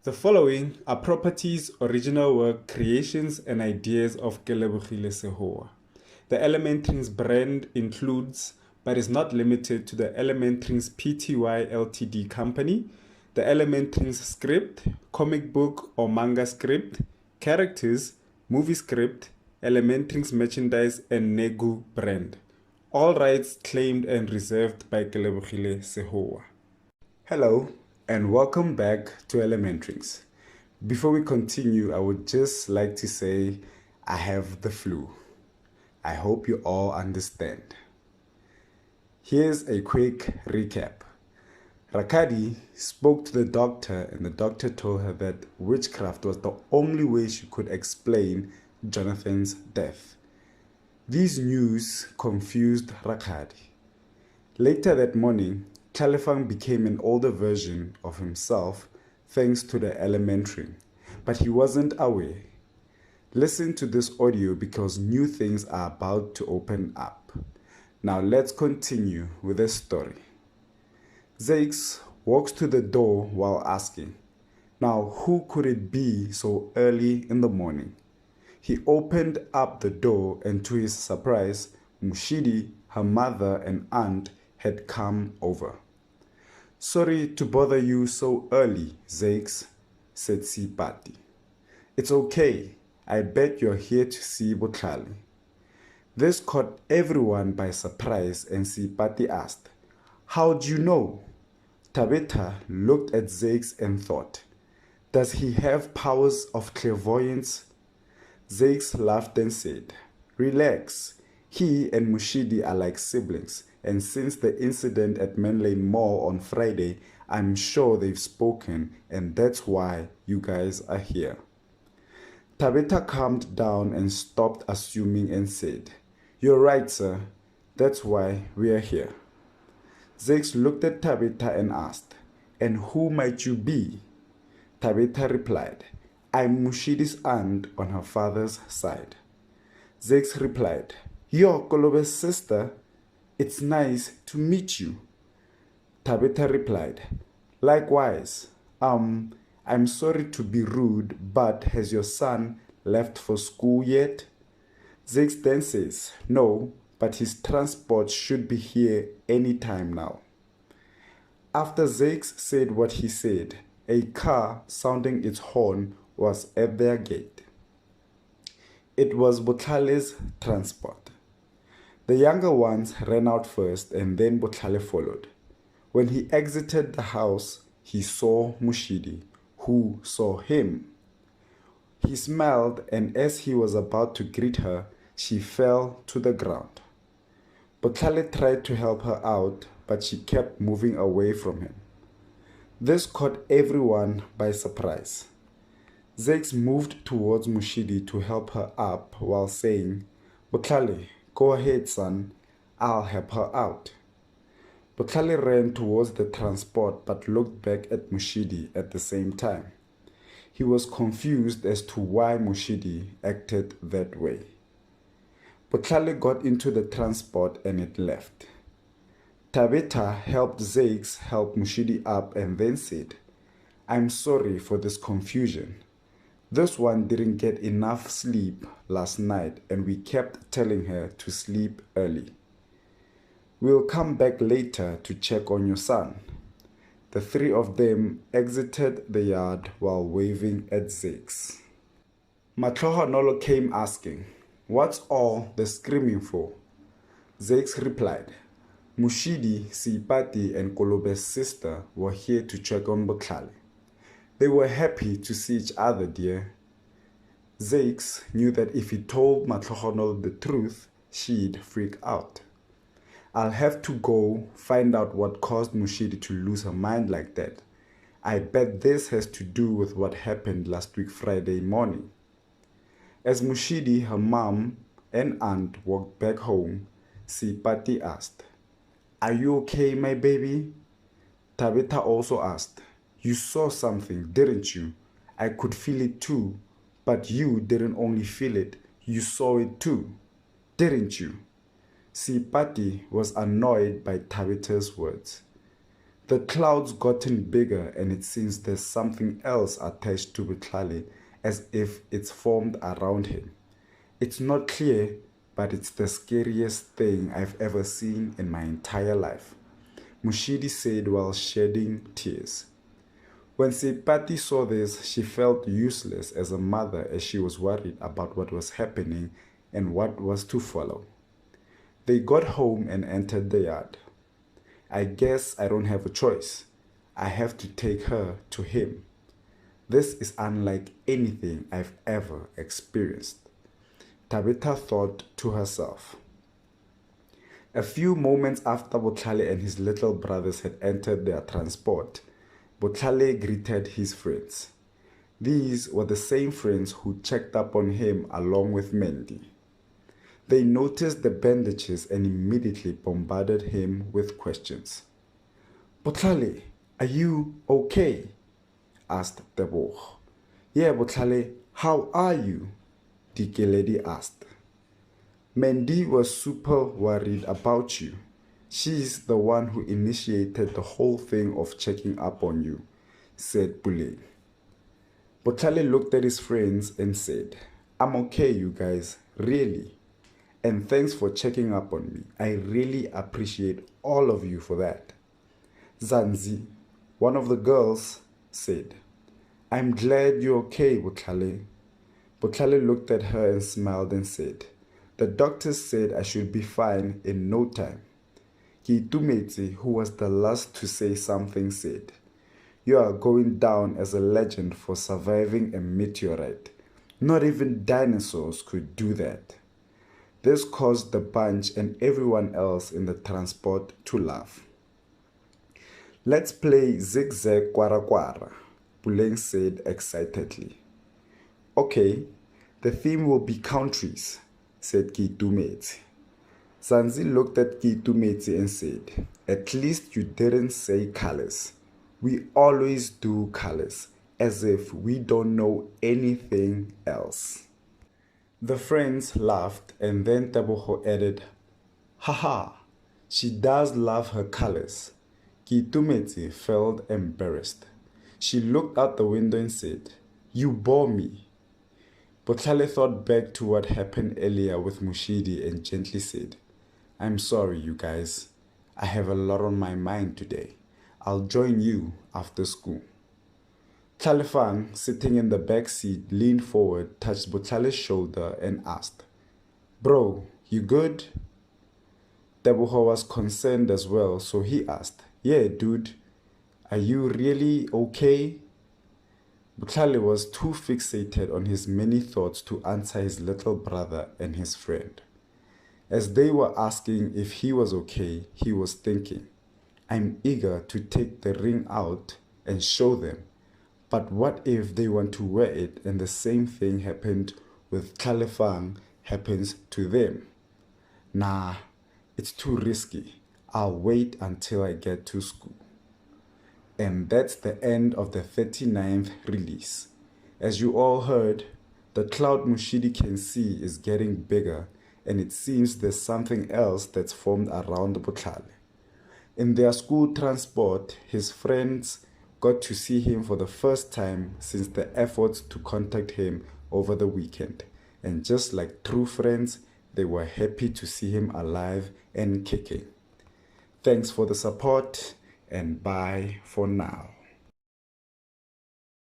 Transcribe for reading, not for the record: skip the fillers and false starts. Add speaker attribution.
Speaker 1: The following are properties, original work, creations, and ideas of Kelebogile Sehoa. The ElementRings brand includes, but is not limited to, the ElementRings Pty Ltd company, the ElementRings script, comic book or manga script, characters, movie script, ElementRings merchandise, and Negu brand. All rights claimed and reserved by Kelebogile Sehoa. Hello and welcome back to ElementRings. Before we continue, I would just like to say I have the flu. I hope you all understand. Here's a quick recap. Rakadi spoke to the doctor and the doctor told her that witchcraft was the only way she could explain Jonathan's death. These news confused Rakadi. Later that morning, Califang became an older version of himself thanks to the ElementRing, but he wasn't aware. Listen to this audio because new things are about to open up. Now let's continue with the story. Zakes walks to the door while asking, "Now who could it be so early in the morning?" He opened up the door and to his surprise, Mushidi, her mother and aunt had come over. "Sorry to bother you so early, Zakes," said Sipati. "It's okay. I bet you're here to see Botlali." This caught everyone by surprise and Sipati asked, "How do you know?" Tabitha looked at Zakes and thought, "Does he have powers of clairvoyance?" Zakes laughed and said, "Relax. He and Mushidi are like siblings. And since the incident at Manlane Mall on Friday, I'm sure they've spoken, and that's why you guys are here." Tabitha calmed down and stopped assuming and said, "You're right, sir. That's why we are here." Zakes looked at Tabitha and asked, "And who might you be?" Tabitha replied, "I'm Mushidi's aunt on her father's side." Zakes replied, "You're Kolobe's sister? It's nice to meet you." Tabitha replied, "Likewise. I'm sorry to be rude, but has your son left for school yet?" Zakes then says, "No, but his transport should be here any time now." After Zakes said what he said, a car sounding its horn was at their gate. It was Botlale's transport. The younger ones ran out first and then Botlale followed. When he exited the house, he saw Mushidi, who saw him. He smiled, and as he was about to greet her, she fell to the ground. Botlale tried to help her out, but she kept moving away from him. This caught everyone by surprise. Zakes moved towards Mushidi to help her up while saying, "Botlale, go ahead, son. I'll help her out." Botlale ran towards the transport but looked back at Mushidi at the same time. He was confused as to why Mushidi acted that way. Botlale got into the transport and it left. Tabitha helped Zakes help Mushidi up and then said, "I'm sorry for this confusion. This one didn't get enough sleep last night and we kept telling her to sleep early. We'll come back later to check on your son." The three of them exited the yard while waving at Zakes. Matlohanolo came asking, "What's all the screaming for?" Zakes replied, "Mushidi, Sipati, and Kolobe's sister were here to check on Botlale. They were happy to see each other, dear." Zakes knew that if he told Matlohanolo the truth, she'd freak out. "I'll have to go find out what caused Mushidi to lose her mind like that. I bet this has to do with what happened last week Friday morning." As Mushidi, her mom, and aunt walked back home, Sipati asked, "Are you okay, my baby?" Tabitha also asked, "You saw something, didn't you? I could feel it too. But you didn't only feel it, you saw it too, didn't you?" Sipati was annoyed by Tabitha's words. The cloud's gotten bigger and it seems there's something else attached to Butlale as if it's formed around him. It's not clear, but it's the scariest thing I've ever seen in my entire life, Mushidi said while shedding tears. When Seipati saw this, she felt useless as a mother as she was worried about what was happening and what was to follow. They got home and entered the yard. I guess I don't have a choice. I have to take her to him. This is unlike anything I've ever experienced, Tabitha thought to herself. A few moments after Butlale and his little brothers had entered their transport, Butlale greeted his friends. These were the same friends who checked up on him along with Mendy. They noticed the bandages and immediately bombarded him with questions. Butlale, are you okay? Asked Tebogo. Yeah, Butlale, how are you? Dikeledi asked. Mendy was super worried about you. She's the one who initiated the whole thing of checking up on you, said Pule. Butlale looked at his friends and said, I'm okay, you guys, really. And thanks for checking up on me. I really appreciate all of you for that. Zanzi, one of the girls, said, I'm glad you're okay, Butlale. Butlale looked at her and smiled and said, the doctors said I should be fine in no time. Kiitumetse, who was the last to say something, said, you are going down as a legend for surviving a meteorite. Not even dinosaurs could do that. This caused the bunch and everyone else in the transport to laugh. Let's play Zigzag Kwara Kwara, Puleng said excitedly. Okay, the theme will be countries, said Kiitumetse. Zanzi looked at Kiitumetse and said, at least you didn't say colors. We always do colors, as if we don't know anything else. The friends laughed and then Tebogo added, haha, she does love her colors. Kiitumetse felt embarrassed. She looked out the window and said, you bore me. Butlale thought back to what happened earlier with Mushidi and gently said, I'm sorry, you guys. I have a lot on my mind today. I'll join you after school. Tlalefang, sitting in the back seat, leaned forward, touched Butlale's shoulder and asked, bro, you good? Tebogo was concerned as well, so he asked, yeah, dude, are you really okay? Butlale was too fixated on his many thoughts to answer his little brother and his friend. As they were asking if he was okay, he was thinking, I'm eager to take the ring out and show them. But what if they want to wear it and the same thing happened with Tlalefang happens to them? Nah, it's too risky. I'll wait until I get to school. And that's the end of the 39th release. As you all heard, the cloud Mushidi can see is getting bigger, and it seems there's something else that's formed around Butlale. In their school transport, his friends got to see him for the first time since the efforts to contact him over the weekend. And just like true friends, they were happy to see him alive and kicking. Thanks for the support, and bye for now.